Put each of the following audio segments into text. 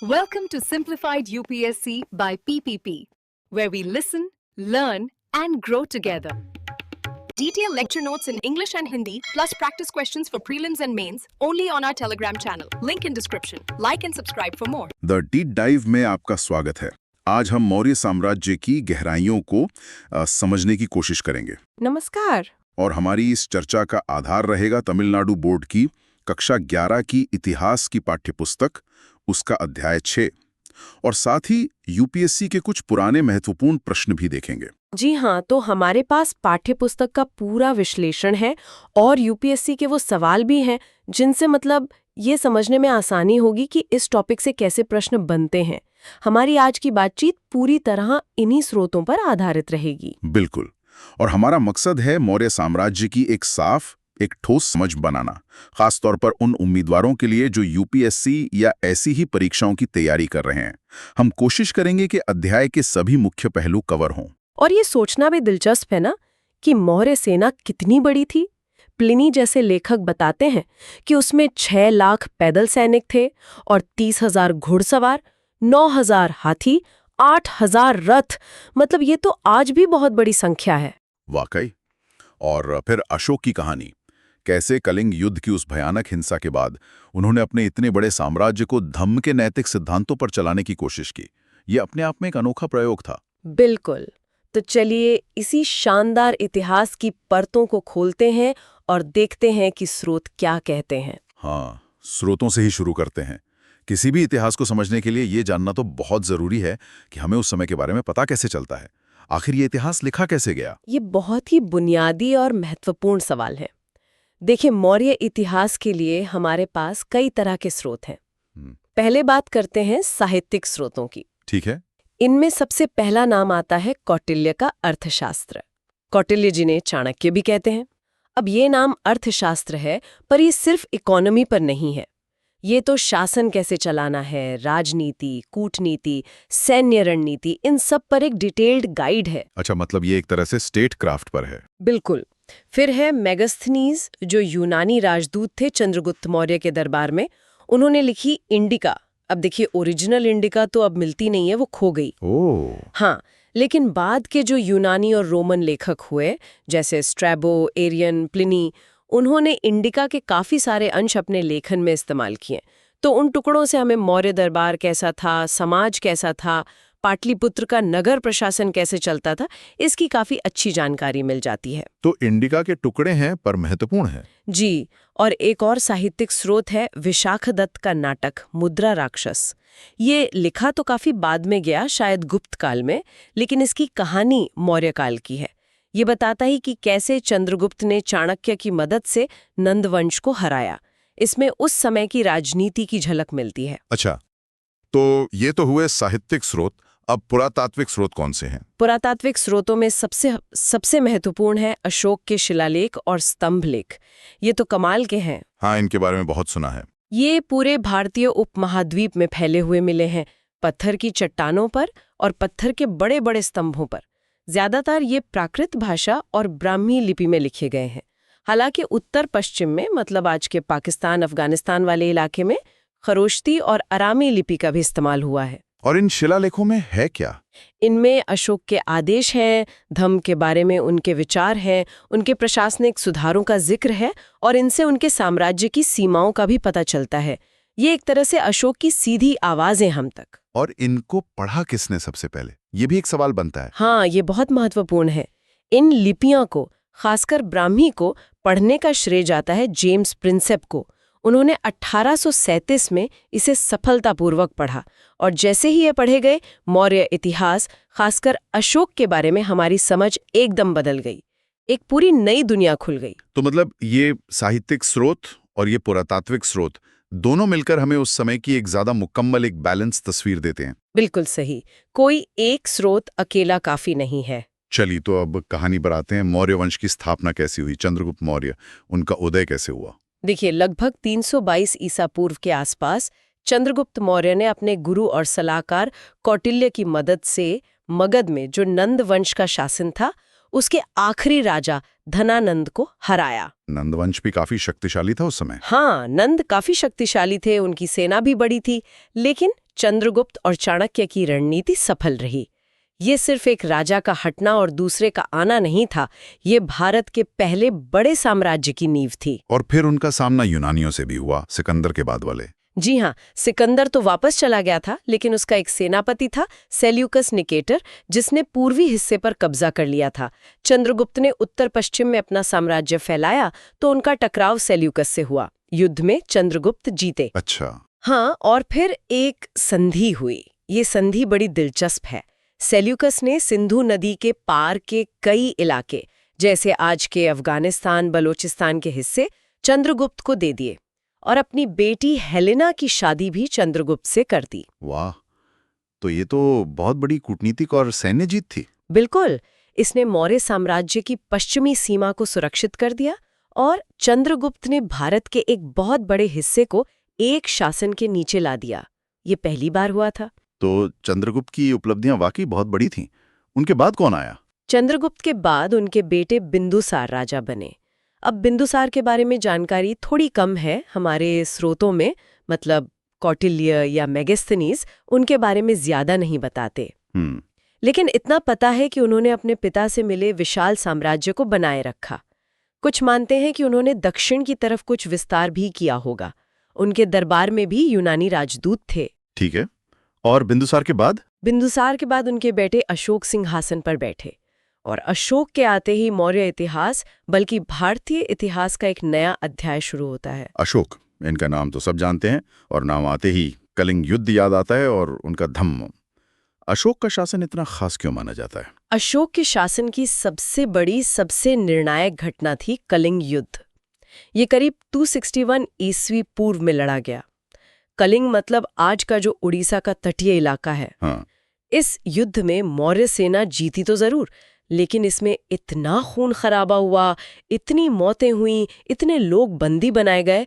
Welcome to Simplified UPSC by PPP, where we listen, learn, and grow together. Detailed lecture notes in English and Hindi, plus practice questions for prelims and mains, only on our Telegram channel. Link in description. Like and subscribe for more. The deep dive में आपका स्वागत है। आज हम मौर्य साम्राज्य की गहराइयों को समझने की कोशिश करेंगे। नमस्कार। और हमारी इस चर्चा का आधार रहेगा तमिलनाडु बोर्ड की कक्षा 11 की इतिहास की पाठ्यपुस्तक, उसका अध्याय 6, और साथ ही यूपीएससी के कुछ पुराने महत्वपूर्ण प्रश्न भी देखेंगे। जी हाँ, तो हमारे पास पाठ्यपुस्तक का पूरा विश्लेषण है और यूपीएससी के वो सवाल भी हैं जिनसे ये समझने में आसानी होगी कि इस टॉपिक से कैसे प्रश्न बनते हैं। हमारी आज की बातचीत पूरी तरह इन्हीं स्रोतों पर आधारित रहेगी। बिल्कुल, और हमारा मकसद है मौर्य साम्राज्य की एक ठोस समझ बनाना, खास तौर पर उन उम्मीदवारों के लिए जो यूपीएससी या ऐसी ही परीक्षाओं की तैयारी कर रहे हैं। हम कोशिश करेंगे कि अध्याय के सभी मुख्य पहलू कवर हों। और ये सोचना भी दिलचस्प है ना कि मौर्य सेना कितनी बड़ी थी। प्लिनी जैसे लेखक बताते हैं कि उसमें 6 लाख पैदल सैनिक थे और 30,000 घुड़सवार, 9,000 हाथी, 8,000 रथ। ये तो आज भी बहुत बड़ी संख्या है। वाकई। और फिर अशोक की कहानी, कैसे कलिंग युद्ध की उस भयानक हिंसा के बाद उन्होंने अपने इतने बड़े साम्राज्य को धम्म के नैतिक सिद्धांतों पर चलाने की कोशिश की। ये अपने आप में एक अनोखा प्रयोग था। बिल्कुल। तो चलिए इसी शानदार इतिहास की परतों को खोलते हैं और देखते हैं कि स्रोत क्या कहते हैं। हाँ, स्रोतों से ही शुरू करते हैं। किसी भी इतिहास को समझने के लिए ये जानना तो बहुत जरूरी है कि हमें उस समय के बारे में पता कैसे चलता है। आखिर ये इतिहास लिखा कैसे गया? ये बहुत ही बुनियादी और महत्वपूर्ण सवाल है। देखिए, मौर्य इतिहास के लिए हमारे पास कई तरह के स्रोत हैं। पहले बात करते हैं साहित्यिक स्रोतों की। ठीक है। इनमें सबसे पहला नाम आता है कौटिल्य का अर्थशास्त्र। कौटिल्य जिन्हें चाणक्य भी कहते हैं। अब ये नाम अर्थशास्त्र है, पर ये सिर्फ इकोनॉमी पर नहीं है। ये तो शासन कैसे चलाना है, राजनीति, कूटनीति, सैन्य रणनीति, इन सब पर एक डिटेल्ड गाइड है। अच्छा, ये एक तरह से स्टेट क्राफ्ट पर है। बिल्कुल। फिर है मेगस्थनीज, जो यूनानी राजदूत थे चंद्रगुप्त मौर्य के दरबार में। उन्होंने लिखी इंडिका। अब देखिए, ओरिजिनल इंडिका तो अब मिलती नहीं है, वो खो गई। ओह। हाँ, लेकिन बाद के जो यूनानी और रोमन लेखक हुए, जैसे स्ट्रैबो, एरियन, प्लिनी, उन्होंने इंडिका के काफी सारे अंश अपने लेखन में इस्तेमाल किए। तो उन टुकड़ों से हमें मौर्य दरबार कैसा था, समाज कैसा था, पाटलिपुत्र का नगर प्रशासन कैसे चलता था, इसकी काफी अच्छी जानकारी मिल जाती है। तो इंडिका के टुकड़े हैं पर महत्वपूर्ण हैं। जी। और एक और साहित्यिक स्रोत है विशाखदत्त का नाटक मुद्रा राक्षस। ये लिखा तो काफी बाद में गया, शायद गुप्त काल में, लेकिन इसकी कहानी मौर्य काल की है। ये बताता ही कि कैसे चंद्रगुप्त ने चाणक्य की मदद से नंदवंश को हराया। इसमें उस समय की राजनीति की झलक मिलती है। अच्छा, तो ये तो हुए साहित्यिक स्रोत। अब पुरातात्विक स्रोत कौन से हैं? पुरातात्विक स्रोतों में सबसे महत्वपूर्ण है अशोक के शिलालेख और स्तंभ लेख। ये तो कमाल के हैं। हाँ, इनके बारे में बहुत सुना है। ये पूरे भारतीय उपमहाद्वीप में फैले हुए मिले हैं, पत्थर की चट्टानों पर और पत्थर के बड़े बड़े स्तंभों पर। ज्यादातर ये प्राकृत भाषा और ब्राह्मी लिपि में लिखे गए हैं। हालांकि उत्तर पश्चिम में, आज के पाकिस्तान, अफगानिस्तान वाले इलाके में खरोश्ती और अरामी लिपि का भी इस्तेमाल हुआ है। और इन शिलालेखों में है क्या? इनमें अशोक के आदेश हैं, धम्म के बारे में उनके विचार हैं, उनके प्रशासनिक सुधारों का जिक्र है, और इनसे उनके साम्राज्य की सीमाओं का भी पता चलता है। ये एक तरह से अशोक की सीधी आवाज़ है हम तक। और इनको पढ़ा किसने सबसे पहले? ये भी एक सवाल बनता है। हाँ, ये बहुत महत्वपूर्ण है। इन लिपियों को, खासकर ब्राह्मी को, पढ़ने का श्रेय जाता है जेम्स प्रिंसेप को। उन्होंने 1837 में इसे सफलतापूर्वक पढ़ा, और जैसे ही ये पढ़े गए, मौर्य इतिहास, खासकर अशोक के बारे में हमारी समझ एकदम बदल गई। एक पूरी नई दुनिया खुल गई। तो ये साहित्यिक स्रोत और ये पुरातात्विक स्रोत दोनों मिलकर हमें उस समय की एक ज्यादा मुकम्मल, एक बैलेंस तस्वीर देते हैं। बिल्कुल सही। कोई एक स्रोत अकेला काफी नहीं है। चलिए, तो अब कहानी पर आते हैं। मौर्य वंश की स्थापना कैसी हुई? चंद्रगुप्त मौर्य, उनका उदय कैसे हुआ? देखिए, लगभग 322 ईसा पूर्व के आसपास चंद्रगुप्त मौर्य ने अपने गुरु और सलाहकार कौटिल्य की मदद से मगध में, जो नंद वंश का शासन था, उसके आखिरी राजा धनानंद को हराया। नंदवंश भी काफी शक्तिशाली था उस समय। हाँ, नंद काफी शक्तिशाली थे, उनकी सेना भी बड़ी थी, लेकिन चंद्रगुप्त और चाणक्य की रणनीति सफल रही। ये सिर्फ एक राजा का हटना और दूसरे का आना नहीं था, ये भारत के पहले बड़े साम्राज्य की नींव थी। और फिर उनका सामना यूनानियों से भी हुआ, सिकंदर के बाद वाले। जी हाँ, सिकंदर तो वापस चला गया था, लेकिन उसका एक सेनापति था सेल्यूकस निकेटर, जिसने पूर्वी हिस्से पर कब्जा कर लिया था। चंद्रगुप्त ने उत्तर पश्चिम में अपना साम्राज्य फैलाया तो उनका टकराव सेल्यूकस से हुआ। युद्ध में चंद्रगुप्त जीते। अच्छा। हाँ, और फिर एक संधि हुई। ये संधि बड़ी दिलचस्प है। सेल्यूकस ने सिंधु नदी के पार के कई इलाके, जैसे आज के अफगानिस्तान, बलोचिस्तान के हिस्से चंद्रगुप्त को दे दिए और अपनी बेटी हेलेना की शादी भी चंद्रगुप्त से कर दी। वाह, तो ये तो बहुत बड़ी कूटनीतिक और सैन्य जीत थी। बिल्कुल, इसने मौर्य साम्राज्य की पश्चिमी सीमा को सुरक्षित कर दिया और चंद्रगुप्त ने भारत के एक बहुत बड़े हिस्से को एक शासन के नीचे ला दिया। ये पहली बार हुआ था। तो चंद्रगुप्त की उपलब्धियां वाकई बहुत बड़ी थीं। उनके बाद कौन आया? चंद्रगुप्त के बाद उनके बेटे बिंदुसार राजा बने। अब बिंदुसार के बारे में जानकारी थोड़ी कम है हमारे स्रोतों में, मतलब कौटिल्य या मेगस्थनीज उनके बारे में ज्यादा नहीं बताते। लेकिन इतना पता है कि उन्होंने अपने पिता से मिले विशाल साम्राज्य को बनाए रखा। कुछ मानते हैं कि उन्होंने दक्षिण की तरफ कुछ विस्तार भी किया होगा। उनके दरबार में भी यूनानी राजदूत थे। ठीक है, और बिंदुसार के बाद? बिंदुसार के बाद उनके बेटे अशोक सिंहासन पर बैठे और अशोक के आते ही मौर्य इतिहास, बल्कि भारतीय इतिहास का एक नया अध्याय शुरू होता है। अशोक, इनका नाम तो सब जानते हैं और नाम आते ही कलिंग युद्ध याद आता है और उनका धम्म। अशोक का शासन इतना खास क्यों माना जाता है? अशोक के शासन की सबसे बड़ी, सबसे निर्णायक घटना थी कलिंग युद्ध। ये करीब 261 ईस्वी पूर्व में लड़ा गया। कलिंग मतलब आज का जो उड़ीसा का तटीय इलाका है। हाँ। इस युद्ध में मौर्य सेना जीती तो जरूर, लेकिन इसमें इतना खून खराबा हुआ, इतनी मौतें हुई, इतने लोग बंदी बनाए गए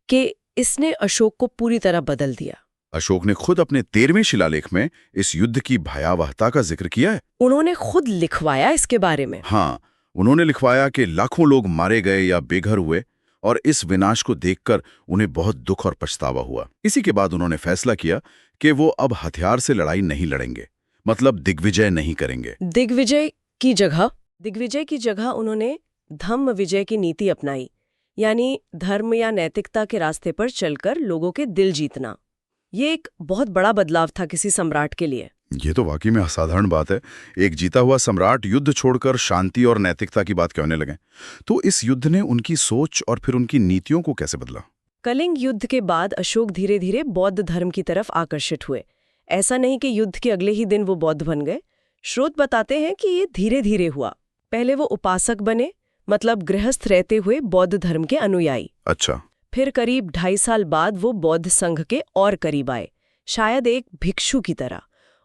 कि इसने अशोक को पूरी तरह बदल दिया। अशोक ने खुद अपने 13वें शिलालेख में इस युद्ध की भयावहता का जिक्र किया है। उन्होंने खुद लिखवाया इसके बारे में। हाँ, उन्होंने लिखवाया कि लाखों लोग मारे गए या बेघर हुए और इस विनाश को देखकर उन्हें बहुत दुख और पछतावा हुआ। इसी के बाद उन्होंने फैसला किया कि वो अब हथियार से लड़ाई नहीं लड़ेंगे, मतलब दिग्विजय नहीं करेंगे। दिग्विजय की जगह उन्होंने धम्म विजय की नीति अपनाई, यानी धर्म या नैतिकता के रास्ते पर चलकर लोगों के दिल जीतना। ये एक बहुत बड़ा बदलाव था किसी सम्राट के लिए। ये तो वाकई में असाधारण बात है। एक जीता हुआ सम्राट युद्ध छोड़कर शांति और नैतिकता की बात कहने लगे। तो इस युद्ध ने उनकी सोच और फिर उनकी नीतियों को कैसे बदला? कलिंग युद्ध के बाद अशोक धीरे धीरे बौद्ध धर्म की तरफ आकर्षित हुए। ऐसा नहीं कि युद्ध के अगले ही दिन वो बौद्ध बन गए। स्रोत बताते हैं कि ये धीरे धीरे हुआ। पहले वो उपासक बने, मतलब गृहस्थ रहते हुए बौद्ध धर्म के अनुयायी। अच्छा। फिर करीब 2.5 साल बाद वो बौद्ध संघ के और करीब आए, शायद एक भिक्षु की तरह।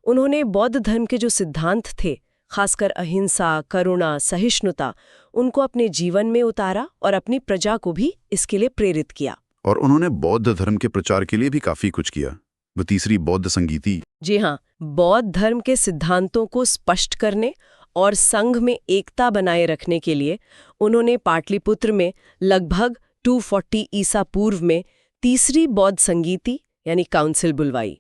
उन्होंने बौद्ध धर्म के जो सिद्धांत थे, खासकर अहिंसा, करुणा, सहिष्णुता, उनको अपने जीवन में उतारा और अपनी प्रजा को भी इसके लिए प्रेरित किया। और उन्होंने बौद्ध धर्म के प्रचार के लिए भी काफी कुछ किया। वो तीसरी बौद्ध संगीति। जी हाँ, बौद्ध धर्म के सिद्धांतों को स्पष्ट करने और संघ में एकता बनाए रखने के लिए उन्होंने पाटलिपुत्र में लगभग 240 ईसा पूर्व में तीसरी बौद्ध संगीति यानी काउंसिल बुलवाई।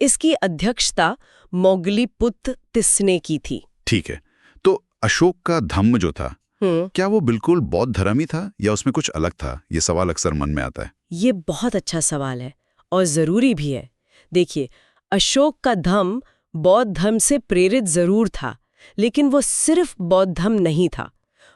इसकी अध्यक्षता मोगलीपुत्र तिस्ने की थी। ठीक है, तो अशोक का धम्म जो था, क्या वो बिल्कुल बौद्ध धर्म ही था या उसमें कुछ अलग था? ये सवाल अक्सर मन में आता है। ये बहुत अच्छा सवाल है और जरूरी भी है। देखिए, अशोक का धम्म बौद्ध धर्म से प्रेरित जरूर था, लेकिन वो सिर्फ बौद्ध धर्म नहीं था।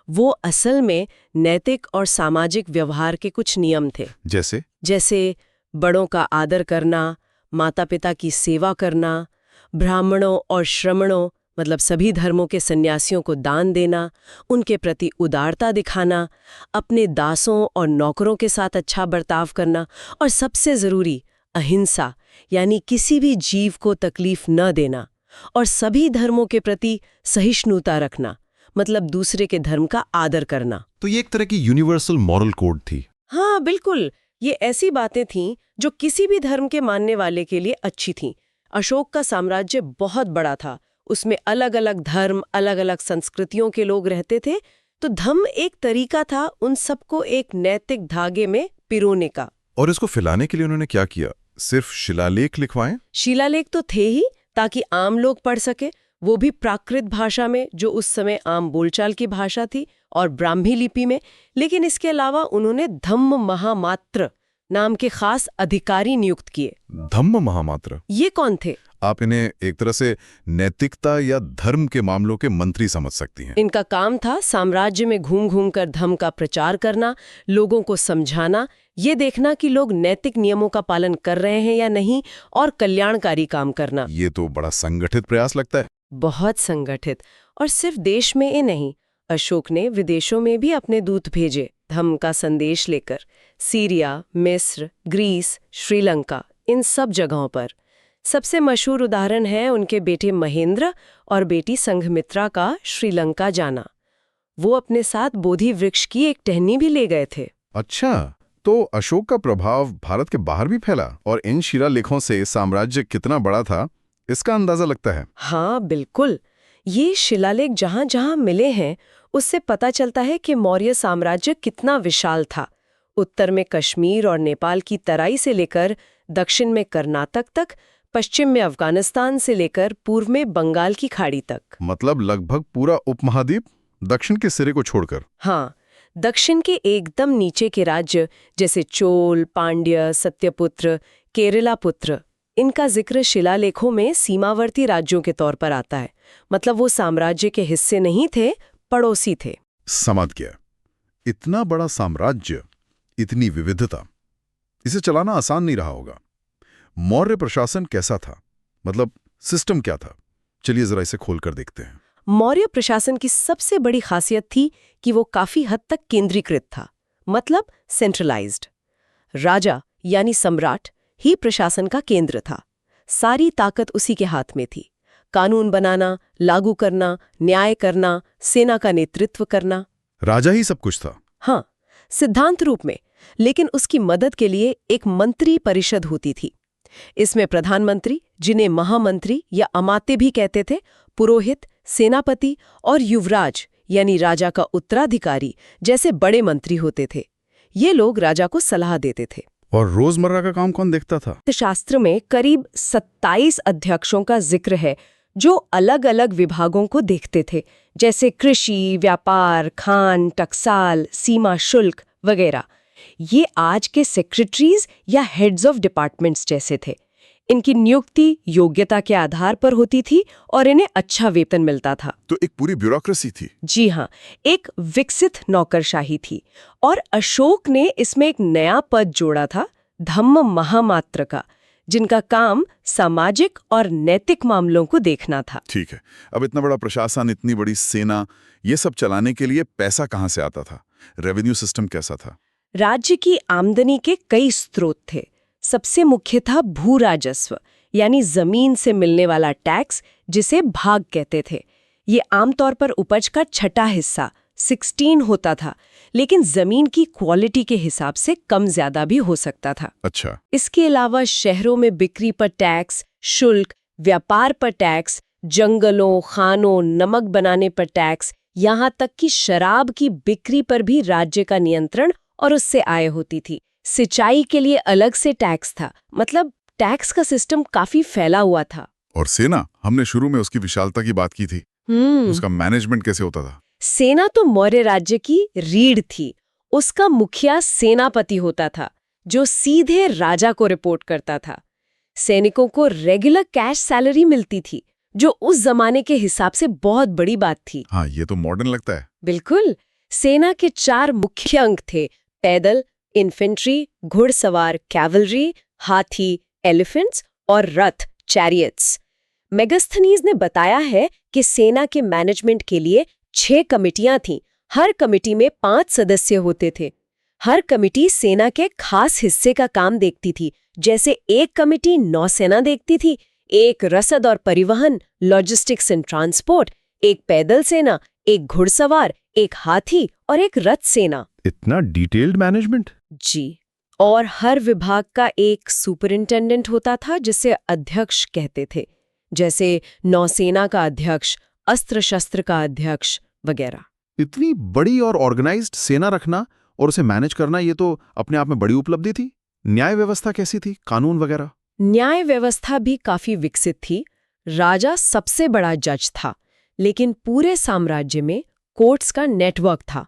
वो असल में नैतिक और सामाजिक व्यवहार के कुछ नियम थे। जैसे बड़ों का आदर करना, माता पिता की सेवा करना, ब्राह्मणों और श्रमणों मतलब सभी धर्मों के सन्यासियों को दान देना, उनके प्रति उदारता दिखाना, अपने दासों और नौकरों के साथ अच्छा बर्ताव करना, और सबसे जरूरी अहिंसा यानी किसी भी जीव को तकलीफ न देना, और सभी धर्मों के प्रति सहिष्णुता रखना मतलब दूसरे के धर्म का आदर करना। तो ये एक तरह की यूनिवर्सल मॉरल कोड थी। हाँ बिल्कुल, ये ऐसी बातें थीं जो किसी भी धर्म के मानने वाले के लिए अच्छी थीं। अशोक का साम्राज्य बहुत बड़ा था, उसमें अलग अलग धर्म, अलग अलग संस्कृतियों के लोग रहते थे, तो धम्म एक तरीका था उन सबको एक नैतिक धागे में पिरोने का। और इसको फैलाने के लिए उन्होंने क्या किया? सिर्फ शिलालेख लिखवाएं? शिलालेख तो थे ही, ताकि आम लोग पढ़ सके, वो भी प्राकृत भाषा में जो उस समय आम बोलचाल की भाषा थी, और ब्राह्मी लिपि में। लेकिन इसके अलावा उन्होंने धम्म महामात्र नाम के खास अधिकारी नियुक्त किए। धम्म महामात्र? ये कौन थे? आप इन्हें एक तरह से नैतिकता या धर्म के मामलों के मंत्री समझ सकती हैं। इनका काम था साम्राज्य में घूम घूम कर धर्म का प्रचार करना, लोगों को समझाना, ये देखना कि लोग नैतिक नियमों का पालन कर रहे हैं या नहीं, और कल्याणकारी काम करना। ये तो बड़ा संगठित प्रयास लगता है। बहुत संगठित। और सिर्फ देश में ही नहीं, अशोक ने विदेशों में भी अपने दूत भेजे धम्म का संदेश लेकर। सीरिया, मिस्र, ग्रीस, श्रीलंका, इन सब जगहों पर। सबसे मशहूर उदाहरण है उनके बेटे महेंद्र और बेटी संघमित्रा का श्रीलंका जाना। वो अपने साथ बोधि वृक्ष की एक टहनी भी ले गए थे। अच्छा, तो अशोक का प्रभाव भारत के बाहर भी फैला, और इन शिलालेखों से साम्राज्य कितना बड़ा था इसका अंदाजा लगता है। हाँ बिल्कुल, ये शिलालेख जहां जहां मिले हैं उससे पता चलता है कि मौर्य साम्राज्य कितना विशाल था। उत्तर में कश्मीर और नेपाल की तराई से लेकर दक्षिण में कर्नाटक तक, पश्चिम में अफगानिस्तान से लेकर पूर्व में बंगाल की खाड़ी तक। मतलब लगभग पूरा उपमहाद्वीप, दक्षिण के सिरे को छोड़कर। हाँ, दक्षिण के एकदम नीचे के राज्य जैसे चोल, पांड्य, सत्यपुत्र, केरलापुत्र, इनका जिक्र शिलालेखों में सीमावर्ती राज्यों के तौर पर आता है। मतलब वो साम्राज्य के हिस्से नहीं थे, पड़ोसी थे। समझ गया। इतना बड़ा साम्राज्य, इतनी विविधता, इसे चलाना आसान नहीं रहा होगा। मौर्य प्रशासन कैसा था? मतलब सिस्टम क्या था? चलिए जरा इसे खोलकर देखते हैं। मौर्य प्रशासन की सबसे बड़ी खासियत थी कि वो काफी हद तक केंद्रीकृत था, मतलब सेंट्रलाइज्ड। राजा यानी सम्राट ही प्रशासन का केंद्र था। सारी ताकत उसी के हाथ में थी। कानून बनाना, लागू करना, न्याय करना, सेना का नेतृत्व करना। राजा ही सब कुछ था? हाँ, सिद्धांत रूप में। लेकिन उसकी मदद के लिए एक मंत्री परिषद होती थी। इसमें प्रधानमंत्री, जिन्हें महामंत्री या अमात्य भी कहते थे, पुरोहित, सेनापति और युवराज यानी राजा का उत्तराधिकारी जैसे बड़े मंत्री होते थे। ये लोग राजा को सलाह देते थे। और रोजमर्रा का काम कौन देखता था? शास्त्र में करीब 27 अध्यक्षों का जिक्र है जो अलग अलग विभागों को देखते थे, जैसे कृषि, व्यापार, खान, टकसाल, सीमा शुल्क वगैरह। ये आज के सेक्रेटरीज या हेड्स ऑफ डिपार्टमेंट्स जैसे थे। इनकी नियुक्ति योग्यता के आधार पर होती थी और इन्हें अच्छा वेतन मिलता था। तो एक पूरी ब्यूरोक्रेसी थी। जी हाँ, एक विकसित नौकरशाही थी। और अशोक ने इसमें एक नया पद जोड़ा था, धम्म महामात्र का, जिनका काम सामाजिक और नैतिक मामलों को देखना था। ठीक है, अब इतना बड़ा प्रशासन, इतनी बड़ी सेना, ये सब चलाने के लिए पैसा कहाँ से आता था? रेवेन्यू सिस्टम कैसा था? राज्य की आमदनी के कई स्रोत थे। सबसे मुख्य था भू राजस्व, यानी जमीन से मिलने वाला टैक्स, जिसे भाग कहते थे। ये आमतौर पर उपज का छठा हिस्सा 16 होता था, लेकिन जमीन की क्वालिटी के हिसाब से कम ज्यादा भी हो सकता था। अच्छा। इसके अलावा शहरों में बिक्री पर टैक्स, शुल्क, व्यापार पर टैक्स, जंगलों, खानों, नमक बनाने पर टैक्स, यहाँ तक कि शराब की बिक्री पर भी राज्य का नियंत्रण और उससे आय होती थी। सिंचाई के लिए अलग से टैक्स था। मतलब टैक्स का सिस्टम काफी फैला हुआ था। और सेना, हमने शुरू में उसकी विशालता की बात की थी। उसका मैनेजमेंट कैसे होता था? सेना तो मौर्य राज्य की रीढ़ थी। उसका मुखिया सेनापति होता था, जो सीधे राजा को रिपोर्ट करता था। सैनिकों को रेगुलर कैश सैलरी मिलती थी, जो उस जमाने के हिसाब से बहुत बड़ी बात थी। हाँ, ये तो मॉडर्न लगता है। बिल्कुल। सेना के 4 मुख्य अंग थे: पैदल, इन्फेंट्री, घुड़सवार कैवलरी, हाथी एलिफेंट्स और रथ चैरियट्स। मेगास्थनीज ने बताया है कि सेना के मैनेजमेंट के लिए 6 कमिटियां थीं। हर कमिटी में 5 सदस्य होते थे। हर कमिटी सेना के खास हिस्से का काम देखती थी। जैसे एक कमिटी नौसेना देखती थी, एक रसद और परिवहन लॉजिस्टिक्स एंड ट्रांसपोर्ट, एक पैदल सेना, एक घुड़सवार, एक हाथी और एक रथ सेना। इतना डिटेल्ड मैनेजमेंट? जी। और हर विभाग का एक सुपरिंटेंडेंट होता था, जिसे अध्यक्ष कहते थे, जैसे नौसेना का अध्यक्ष, अस्त्र शस्त्र का अध्यक्ष वगैरह। इतनी बड़ी और ऑर्गेनाइज्ड सेना रखना और उसे मैनेज करना, ये तो अपने आप में बड़ी उपलब्धि थी। न्याय व्यवस्था कैसी थी, कानून वगैरह? न्याय व्यवस्था भी काफी विकसित थी। राजा सबसे बड़ा जज था, लेकिन पूरे साम्राज्य में कोर्ट्स का नेटवर्क था।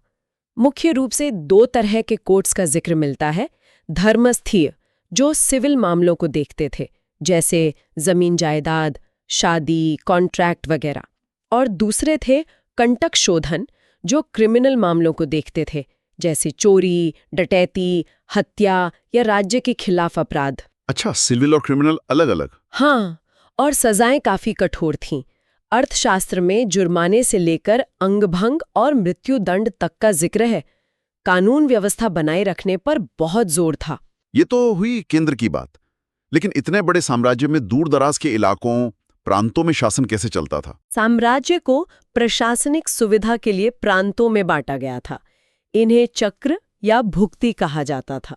मुख्य रूप से 2 तरह के कोर्ट्स का जिक्र मिलता है। धर्मस्थीय, जो सिविल मामलों को देखते थे, जैसे जमीन जायदाद, शादी, कॉन्ट्रैक्ट वगैरह, और दूसरे थे कंटक शोधन, जो क्रिमिनल मामलों को देखते थे, जैसे चोरी, डकैती, हत्या या राज्य के खिलाफ अपराध। अच्छा, सिविल और क्रिमिनल अलग अलग? हाँ, और सजाएं काफी कठोर थीं। अर्थशास्त्र में जुर्माने से लेकर अंगभंग और मृत्युदंड तक का जिक्र है। कानून व्यवस्था बनाए रखने पर बहुत जोर था। ये तो हुई केंद्र की बात, लेकिन इतने बड़े साम्राज्य में दूर दराज के इलाकों, प्रांतों में शासन कैसे चलता था? साम्राज्य को प्रशासनिक सुविधा के लिए प्रांतों में बांटा गया था। इन्हें चक्र या भुक्ति कहा जाता था।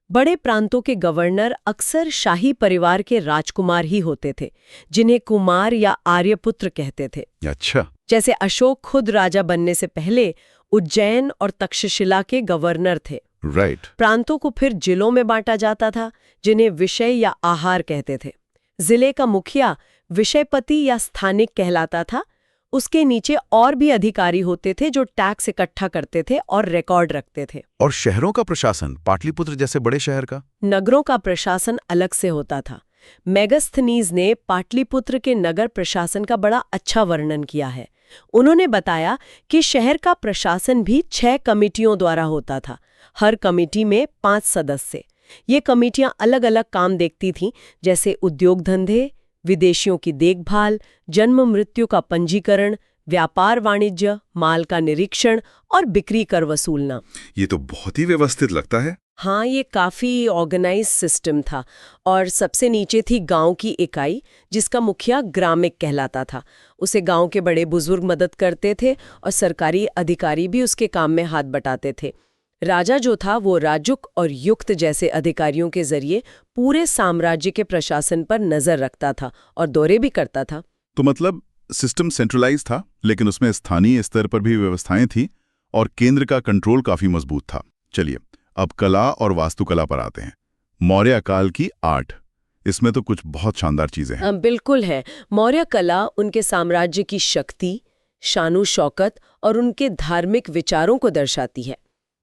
बड़े प्रांतों के गवर्नर अक्सर शाही परिवार के राजकुमार ही होते थे, जिन्हें कुमार या आर्यपुत्र कहते थे। अच्छा। जैसे अशोक खुद राजा बनने से पहले उज्जैन और तक्षशिला के गवर्नर थे। राइट। प्रांतों को फिर जिलों में बांटा जाता था, जिन्हें विषय या आहार कहते थे। जिले का मुखिया विषयपति या स्थानिक कहलाता था। उसके नीचे और भी अधिकारी होते थे जो टैक्स इकट्ठा करते थे और रिकॉर्ड रखते थे। और शहरों का प्रशासन, पाटलिपुत्र जैसे बड़े शहर का? नगरों का प्रशासन अलग से होता था। मेगास्थनीज ने पाटलिपुत्र के नगर प्रशासन का बड़ा अच्छा वर्णन किया है। उन्होंने बताया कि शहर का प्रशासन भी 6 कमिटियों द्वारा होता था। हर कमेटी में 5 सदस्य। ये कमेटियां अलग अलग काम देखती थीं, जैसे उद्योग धंधे, विदेशियों की देखभाल, जन्म मृत्यु का पंजीकरण, व्यापार वाणिज्य, माल का निरीक्षण और बिक्री कर वसूलना। ये तो बहुत ही व्यवस्थित लगता है। हाँ, ये काफी ऑर्गेनाइज सिस्टम था। और सबसे नीचे थी गांव की इकाई, जिसका मुखिया ग्रामिक कहलाता था। उसे गांव के बड़े बुजुर्ग मदद करते थे और सरकारी अधिकारी भी उसके काम में हाथ बटाते थे। राजा जो था वो राजुक और युक्त जैसे अधिकारियों के जरिए पूरे साम्राज्य के प्रशासन पर नजर रखता था और दौरे भी करता था। तो मतलब सिस्टम सेंट्रलाइज था, लेकिन उसमें स्थानीय स्तर पर भी व्यवस्थाएं थीं और केंद्र का कंट्रोल काफी मजबूत था। चलिए, अब कला और वास्तुकला पर आते हैं। मौर्य काल की आर्ट, इसमें तो कुछ बहुत शानदार चीजें हैं। बिल्कुल है। मौर्य कला उनके साम्राज्य की शक्ति, शानो शौकत और उनके धार्मिक विचारों को दर्शाती है।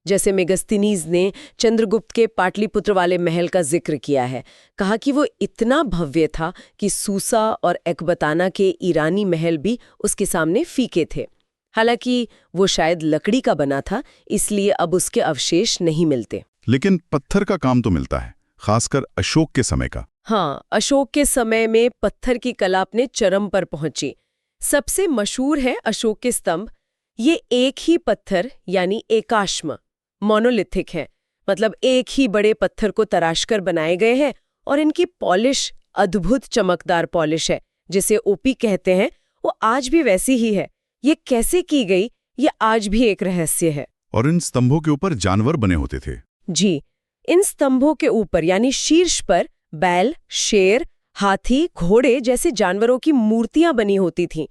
जैसे मेगास्थनीज ने चंद्रगुप्त के पाटलिपुत्र वाले महल का जिक्र किया है। कहा कि वो इतना भव्य था कि सूसा और एकबताना के ईरानी महल भी उसके सामने फीके थे। हालांकि वो शायद लकड़ी का बना था, इसलिए अब उसके अवशेष नहीं मिलते। लेकिन पत्थर का काम तो मिलता है, खासकर अशोक के समय का। हाँ, अशोक के समय में पत्थर की कला अपने चरम पर पहुंची। सबसे मशहूर है अशोक के स्तंभ। ये एक ही पत्थर यानी एकाश्म मोनोलिथिक है, मतलब एक ही बड़े पत्थर को तराशकर बनाए गए हैं और इनकी पॉलिश अद्भुत चमकदार पॉलिश है, जिसे ओपी कहते हैं। वो आज भी वैसी ही है। ये कैसे की गई, ये आज भी एक रहस्य है। और इन स्तंभों के ऊपर जानवर बने होते थे? जी, इन स्तंभों के ऊपर यानी शीर्ष पर बैल, शेर, हाथी, घोड़े जैसे जानवरों की मूर्तियां बनी होती थीं।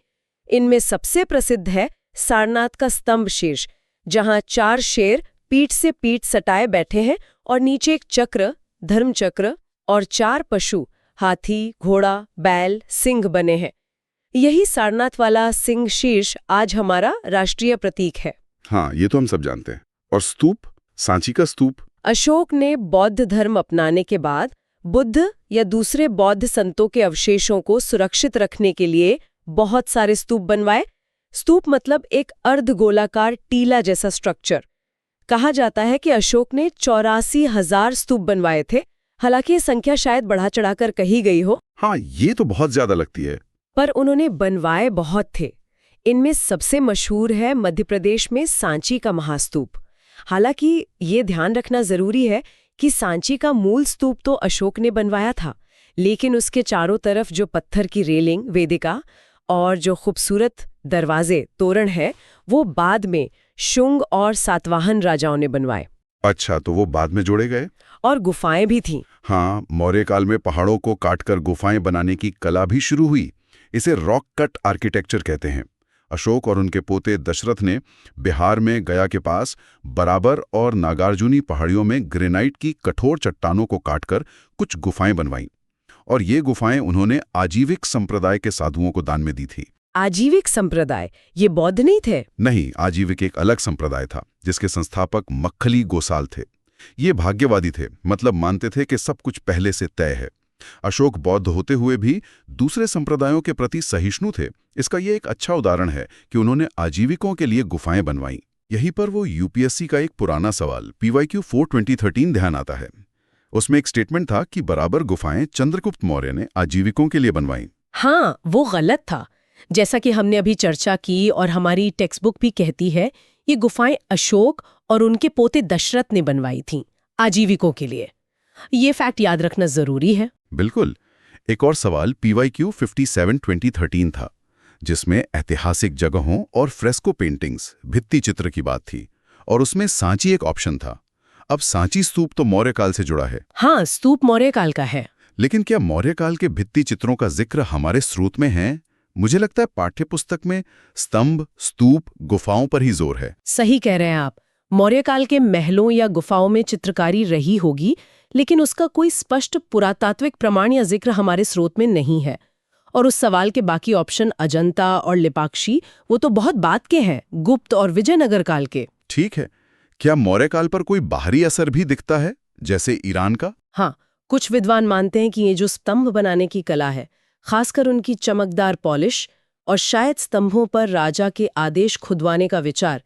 इनमें सबसे प्रसिद्ध है सारनाथ का स्तंभ शीर्ष, जहां 4 शेर पीठ से पीठ सटाए बैठे हैं और नीचे एक चक्र, धर्मचक्र, और 4 पशु, हाथी, घोड़ा, बैल, सिंह बने हैं। यही सारनाथ वाला सिंह शीर्ष आज हमारा राष्ट्रीय प्रतीक है। हाँ, ये तो हम सब जानते हैं। और स्तूप, सांची का स्तूप? अशोक ने बौद्ध धर्म अपनाने के बाद बुद्ध या दूसरे बौद्ध संतों के अवशेषों को सुरक्षित रखने के लिए बहुत सारे स्तूप बनवाए। स्तूप मतलब एक अर्धगोलाकार टीला जैसा स्ट्रक्चर। कहा जाता है कि अशोक ने 84,000 स्तूप बनवाए थे। हालांकि ये संख्या शायद बढ़ा चढ़ाकर कही गई हो। हाँ, ये तो बहुत ज्यादा लगती है। पर उन्होंने बनवाए बहुत थे। इनमें सबसे मशहूर है मध्य प्रदेश में सांची का महास्तूप। हालांकि ये ध्यान रखना जरूरी है कि सांची का मूल स्तूप तो अशोक ने बनवाया था, लेकिन उसके चारों तरफ जो पत्थर की रेलिंग, वेदिका और जो खूबसूरत दरवाजे, तोरण है, वो बाद में शुंग और सातवाहन राजाओं ने बनवाए। अच्छा, तो वो बाद में जोड़े गए? और गुफाएं भी थीं। हाँ, मौर्य काल में पहाड़ों को काटकर गुफाएं बनाने की कला भी शुरू हुई। इसे रॉक कट आर्किटेक्चर कहते हैं। अशोक और उनके पोते दशरथ ने बिहार में गया के पास बराबर और नागार्जुनी पहाड़ियों में ग्रेनाइट की कठोर चट्टानों को काटकर कुछ गुफाएं बनवाईं और ये गुफाएं उन्होंने आजीविक संप्रदाय के साधुओं को दान में दी थी। आजीविक संप्रदाय, ये बौद्ध नहीं थे? नहीं, आजीविक एक अलग संप्रदाय था जिसके संस्थापक मक्खली गोसाल थे। ये भाग्यवादी थे, मतलब मानते थे कि सब कुछ पहले से तय है। अशोक बौद्ध होते हुए भी दूसरे संप्रदायों के प्रति सहिष्णु थे। इसका ये एक अच्छा उदाहरण है कि उन्होंने आजीविकों के लिए गुफाएं बनवाईं। यहीं पर वो यूपीएससी का एक पुराना सवाल PYQ 4/2013 ध्यान आता है। उसमें एक स्टेटमेंट था कि बराबर गुफाएं चंद्रगुप्त मौर्य ने आजीविकों के लिए बनवाईं। हाँ, वो गलत था। जैसा कि हमने अभी चर्चा की और हमारी टेक्स्ट बुक भी कहती है, ये गुफाएं अशोक और उनके पोते दशरथ ने बनवाई थीं आजीविकों के लिए। ये फैक्ट याद रखना जरूरी है। बिल्कुल। एक और सवाल PYQ 57/2013 था, जिसमें ऐतिहासिक जगहों और फ्रेस्को पेंटिंग्स, भित्ति चित्र की बात थी, और उसमें सांची एक ऑप्शन था। अब सांची स्तूप तो मौर्य काल से जुड़ा है। हाँ, स्तूप मौर्य काल का है। लेकिन क्या मौर्य काल के भित्ति चित्रों का जिक्र हमारे स्रोत में है? मुझे लगता है पाठ्यपुस्तक में स्तंभ, स्तूप, गुफाओं पर ही जोर है। सही कह रहे हैं आप। मौर्य काल के महलों या गुफाओं में चित्रकारी रही होगी, लेकिन उसका कोई स्पष्ट पुरातात्विक प्रमाण या जिक्र हमारे स्रोत में नहीं है। और उस सवाल के बाकी ऑप्शन अजंता और लिपाक्षी, वो तो बहुत बाद के हैं, गुप्त और विजयनगर काल के। ठीक है। क्या मौर्य काल पर कोई बाहरी असर भी दिखता है, जैसे ईरान का? हाँ, कुछ विद्वान मानते हैं कि ये जो स्तंभ बनाने की कला है, खासकर उनकी चमकदार पॉलिश और शायद स्तंभों पर राजा के आदेश खुदवाने का विचार,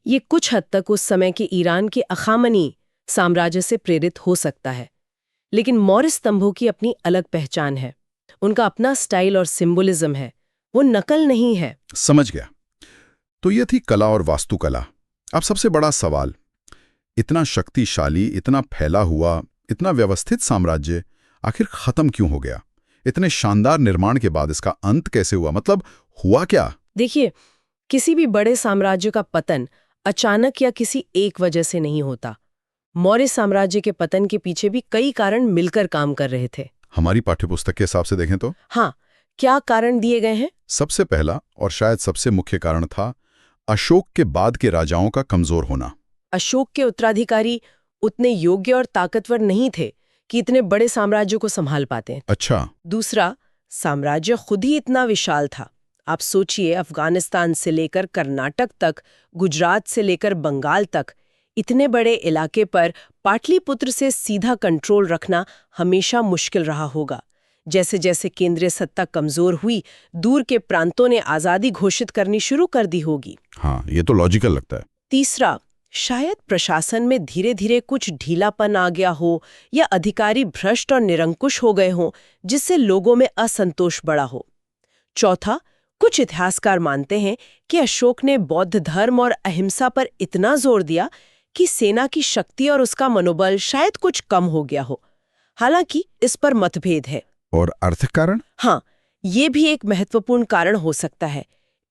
ये कुछ हद तक उस समय के ईरान के अखामनी साम्राज्य से प्रेरित हो सकता है। लेकिन मौर्य स्तंभों की अपनी अलग पहचान है, उनका अपना स्टाइल और सिंबोलिज्म है, वो नकल नहीं है। समझ गया। तो ये थी कला और वास्तुकला। अब सबसे बड़ा सवाल, इतना शक्तिशाली, इतना फैला हुआ, इतना व्यवस्थित साम्राज्य आखिर खत्म क्यों हो गया? इतने शानदार निर्माण के बाद इसका अंत कैसे हुआ? मतलब हुआ क्या? देखिए, किसी भी बड़े साम्राज्य का पतन अचानक या किसी एक वजह से नहीं होता। मौर्य साम्राज्य के पतन के पीछे भी कई कारण मिलकर काम कर रहे थे। हमारी पाठ्यपुस्तक के हिसाब से देखें तो? हाँ, क्या कारण दिए गए हैं? सबसे पहला और शायद सबसे मुख्य कारण था अशोक के बाद के राजाओं का कमजोर होना। अशोक के उत्तराधिकारी उतने योग्य और ताकतवर नहीं थे कि इतने बड़े साम्राज्य को संभाल पाते। अच्छा। दूसरा, साम्राज्य खुद ही इतना विशाल था। आप सोचिए, अफगानिस्तान से लेकर कर्नाटक तक, गुजरात से लेकर बंगाल तक, इतने बड़े इलाके पर पाटलिपुत्र से सीधा कंट्रोल रखना हमेशा मुश्किल रहा होगा। जैसे जैसे केंद्रीय सत्ता कमजोर हुई, दूर के प्रांतों ने आजादी घोषित करनी शुरू कर दी होगी। हाँ, ये तो लॉजिकल लगता है। तीसरा, शायद प्रशासन में धीरे धीरे कुछ ढीलापन आ गया हो या अधिकारी भ्रष्ट और निरंकुश हो गए हों, जिससे लोगों में असंतोष बढ़ा हो। चौथा, कुछ इतिहासकार मानते हैं कि अशोक ने बौद्ध धर्म और अहिंसा पर इतना जोर दिया कि सेना की शक्ति और उसका मनोबल शायद कुछ कम हो गया हो। हालांकि इस पर मतभेद है। और अर्थ कारण? हाँ, ये भी एक महत्वपूर्ण कारण हो सकता है।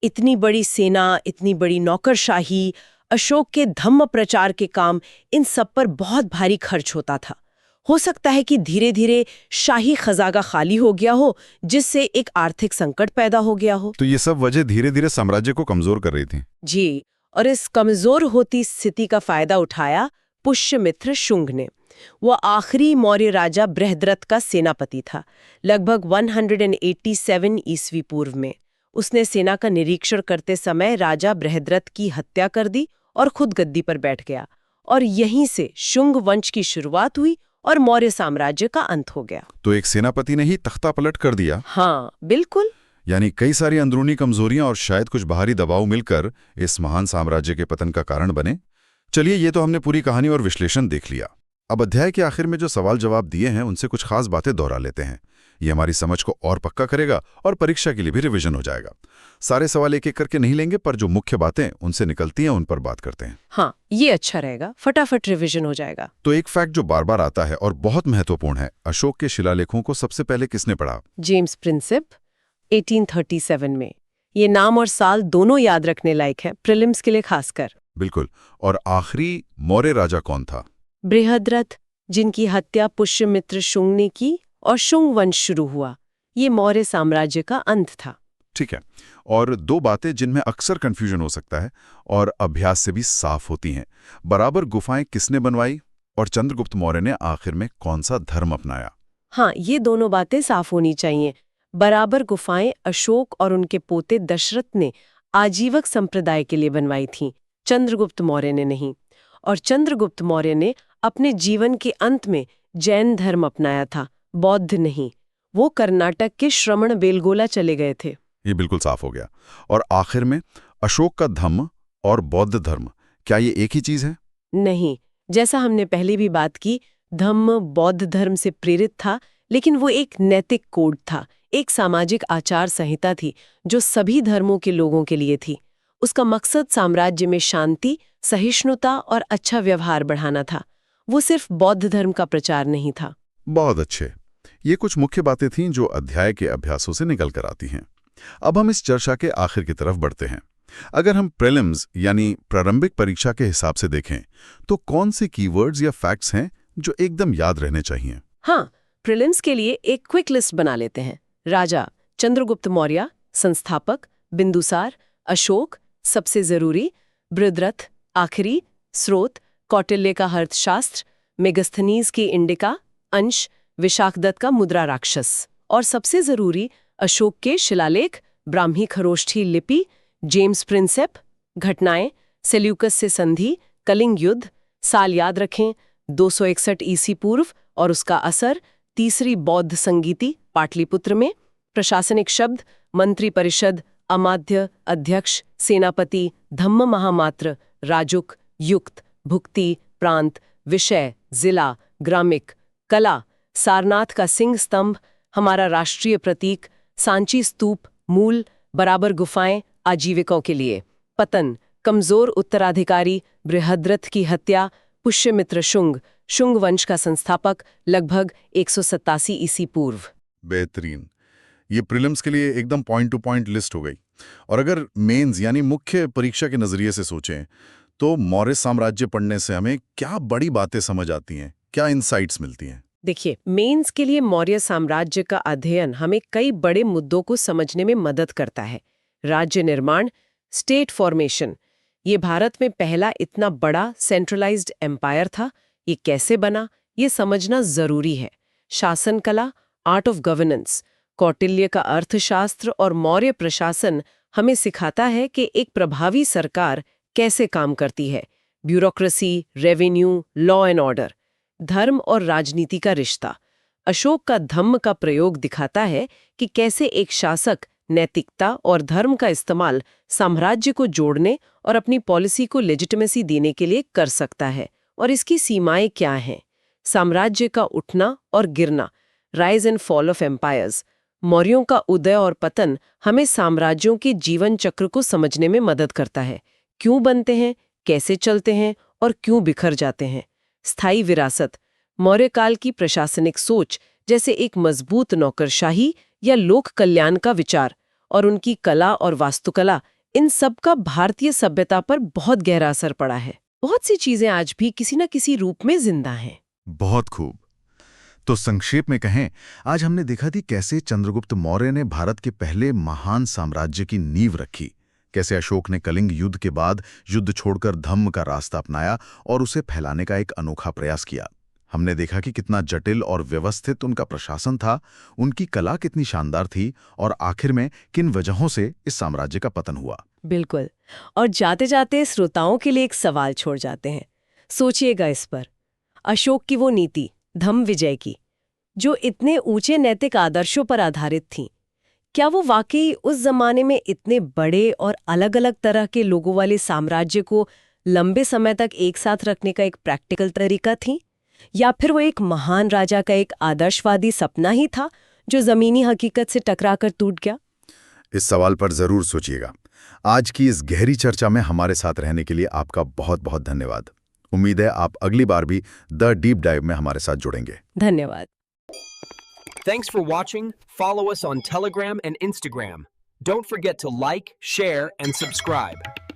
इतनी बड़ी सेना, इतनी बड़ी नौकरशाही, अशोक के धम्म प्रचार के काम, इन सब पर बहुत भारी खर्च होता था। हो सकता है कि धीरे धीरे शाही खजाना खाली हो गया हो, जिससे एक आर्थिक संकट पैदा हो गया हो। तो ये सब वजह धीरे धीरे साम्राज्य को कमजोर कर रही थी। जी, और इस कमजोर होती स्थिति का फायदा उठाया पुष्यमित्र शुंग ने। वो आखिरी मौर्य राजा बृहद्रथ का सेनापति था, लगभग 187 ईस्वी पूर्व में। उसने सेना का निरीक्षण करते समय राजा बृहद्रथ की हत्या कर दी और खुद गद्दी पर बैठ गया, और यहीं से शुंग वंश की शुरुआत हुई और मौर्य साम्राज्य का अंत हो गया। तो एक सेनापति ने ही तख्ता पलट कर दिया। हाँ, बिल्कुल। यानी कई सारी अंदरूनी कमजोरियां और शायद कुछ बाहरी दबाव मिलकर इस महान साम्राज्य के पतन का कारण बने। चलिए, ये तो हमने पूरी कहानी और विश्लेषण देख लिया। अब अध्याय के आखिर में जो सवाल जवाब दिए हैं, उनसे कुछ खास बातें दोहरा लेते हैं। ये हमारी समझ को और पक्का करेगा और परीक्षा के लिए भी रिवीजन हो जाएगा। सारे सवाल एक एक करके नहीं लेंगे, पर जो मुख्य बातें उनसे निकलती हैं उन पर बात करते हैं। हाँ, ये अच्छा रहेगा, फटाफट रिवीजन हो जाएगा। तो एक फैक्ट जो बार बार आता है और बहुत महत्वपूर्ण है, अशोक के शिलालेखों को सबसे पहले किसने पढ़ा? जेम्स प्रिंसिप, 1837 में। ये नाम और साल दोनों याद रखने लायक है, प्रीलिम्स के लिए खासकर। बिल्कुल। और आखिरी मौर्य राजा कौन था? बृहद्रथ, जिनकी हत्या पुष्यमित्र शुंग ने की और शुंग वंश शुरू हुआ। ये मौर्य साम्राज्य का अंत था। ठीक है। और दो बातें जिनमें अक्सर कंफ्यूजन हो सकता है और अभ्यास से भी साफ होती हैं। बराबर गुफाएं किसने बनवाई और चंद्रगुप्त मौर्य ने आखिर में कौन सा धर्म अपनाया? हाँ, ये दोनों बातें साफ होनी चाहिए। बराबर गुफाएं अशोक और उनके पोते दशरथ ने आजीवक संप्रदाय के लिए बनवाई थीं, चंद्रगुप्त मौर्य ने नहीं। और चंद्रगुप्त मौर्य ने अपने जीवन के अंत में जैन धर्म अपनाया था, बौद्ध नहीं। वो कर्नाटक के श्रवण बेलगोला चले गए थे। ये बिल्कुल साफ हो गया। और आखिर में अशोक का धम्म और बौद्ध धर्म, क्या ये एक ही चीज है? नहीं, जैसा हमने पहले भी बात की, धम्म बौद्ध धर्म से प्रेरित था, लेकिन वो एक नैतिक कोड था, एक सामाजिक आचार संहिता थी जो सभी धर्मों के लोगों के लिए थी। उसका मकसद साम्राज्य में शांति, सहिष्णुता और अच्छा व्यवहार बढ़ाना था। वो सिर्फ बौद्ध धर्म का प्रचार नहीं था। बहुत अच्छे। ये कुछ मुख्य बातें थीं जो अध्याय के अभ्यासों से निकल कर आती हैं। अब हम इस चर्चा के आखिर की तरफ बढ़ते हैं। अगर हम प्रीलिम्स यानी प्रारंभिक परीक्षा के हिसाब से देखें तो कौन से कीवर्ड्स या फैक्ट्स हैं जो एकदम याद रहने चाहिए? हाँ, प्रीलिम्स के लिए एक क्विक लिस्ट बना लेते हैं। राजा चंद्रगुप्त मौर्य, संस्थापक बिंदुसार, अशोक सबसे जरूरी, बृहद्रथ आखिरी, स्रोत कौटिल्य का अर्थशास्त्र, मेगस्थनीज की इंडिका, अंश विशाखदत्त का मुद्रा राक्षस, और सबसे जरूरी अशोक के शिलालेख, ब्राह्मी खरोष्ठी लिपि, जेम्स प्रिंसेप, घटनाएं, सेल्यूकस से संधि, कलिंग युद्ध, साल याद रखें 261 ईसी पूर्व और उसका असर, तीसरी बौद्ध संगीति पाटलिपुत्र में, प्रशासनिक शब्द, मंत्री परिषद, अमात्य, अध्यक्ष, सेनापति, धम्म महामात्र, राजुक, युक्त, भुक्ति, प्रांत, विषय, जिला, ग्रामिक, कला, सारनाथ का सिंह स्तंभ, हमारा राष्ट्रीय प्रतीक, सांची स्तूप, मूल, बराबर गुफाएं आजीविकों के लिए, पतन, कमजोर उत्तराधिकारी, बृहद्रथ की हत्या, पुष्यमित्र शुंग, शुंग वंश का संस्थापक, लगभग 187 ईसी पूर्व। बेहतरीन। ये प्रीलिम्स के लिए एकदम पॉइंट टू पॉइंट लिस्ट हो गई। और अगर मेंस यानी मुख्य परीक्षा के नजरिए से सोचें तो मौर्य साम्राज्य पढ़ने से हमें क्या बड़ी बातें समझ आती हैं, क्या इनसाइट्स मिलती हैं? देखिए, मेंस के लिए मौर्य साम्राज्य का अध्ययन हमें कई बड़े मुद्दों को समझने में मदद करता है। राज्य निर्माण, स्टेट फॉर्मेशन, ये भारत में पहला इतना बड़ा सेंट्रलाइज्ड एम्पायर था, ये कैसे बना, ये समझना जरूरी है। शासन कला, आर्ट ऑफ गवर्नेंस, कौटिल्य का अर्थशास्त्र और मौर्य प्रशासन हमें सिखाता है कि एक प्रभावी सरकार कैसे काम करती है। Bureaucracy, revenue, law and order, धर्म और राजनीति का रिश्ता। अशोक का धम्म का प्रयोग दिखाता है कि कैसे एक शासक नैतिकता और धर्म का इस्तेमाल साम्राज्य को जोड़ने और अपनी पॉलिसी को लेजिटिमेसी देने के लिए कर सकता है, और इसकी सीमाएं क्या हैं। साम्राज्य का उठना और गिरना, rise and fall of empires, मौर्यों का उदय और पतन हमें साम्राज्यों के जीवन चक्र को समझने में मदद करता है। क्यों बनते हैं, कैसे चलते हैं और क्यों बिखर जाते हैं। स्थायी विरासत, मौर्य काल की प्रशासनिक सोच जैसे एक मजबूत नौकरशाही या लोक कल्याण का विचार, और उनकी कला और वास्तुकला, इन सब का भारतीय सभ्यता पर बहुत गहरा असर पड़ा है। बहुत सी चीजें आज भी किसी न किसी रूप में जिंदा हैं। बहुत खूब। तो संक्षेप में कहें, आज हमने देखा थी कैसे चंद्रगुप्त मौर्य ने भारत के पहले महान साम्राज्य की नींव रखी, कैसे अशोक ने कलिंग युद्ध के बाद युद्ध छोड़कर धम्म का रास्ता अपनाया और उसे फैलाने का एक अनोखा प्रयास किया। हमने देखा कि कितना जटिल और व्यवस्थित उनका प्रशासन था, उनकी कला कितनी शानदार थी, और आखिर में किन वजहों से इस साम्राज्य का पतन हुआ। बिल्कुल। और जाते जाते श्रोताओं के लिए एक सवाल छोड़ जाते हैं। सोचिएगा इस पर। अशोक की वो नीति, धम्म विजय की, जो इतने ऊंचे नैतिक आदर्शों पर आधारित थी, क्या वो वाकई उस जमाने में इतने बड़े और अलग-अलग तरह के लोगों वाले साम्राज्य को लंबे समय तक एक साथ रखने का एक प्रैक्टिकल तरीका थी, या फिर वो एक महान राजा का एक आदर्शवादी सपना ही था जो जमीनी हकीकत से टकराकर टूट गया? इस सवाल पर जरूर सोचिएगा। आज की इस गहरी चर्चा में हमारे साथ रहने के लिए आपका बहुत बहुत धन्यवाद। उम्मीद है आप अगली बार भी द डीप डाइव में हमारे साथ जुड़ेंगे। धन्यवाद। Thanks for watching. Follow us on Telegram and Instagram. Don't forget to like, share, and subscribe.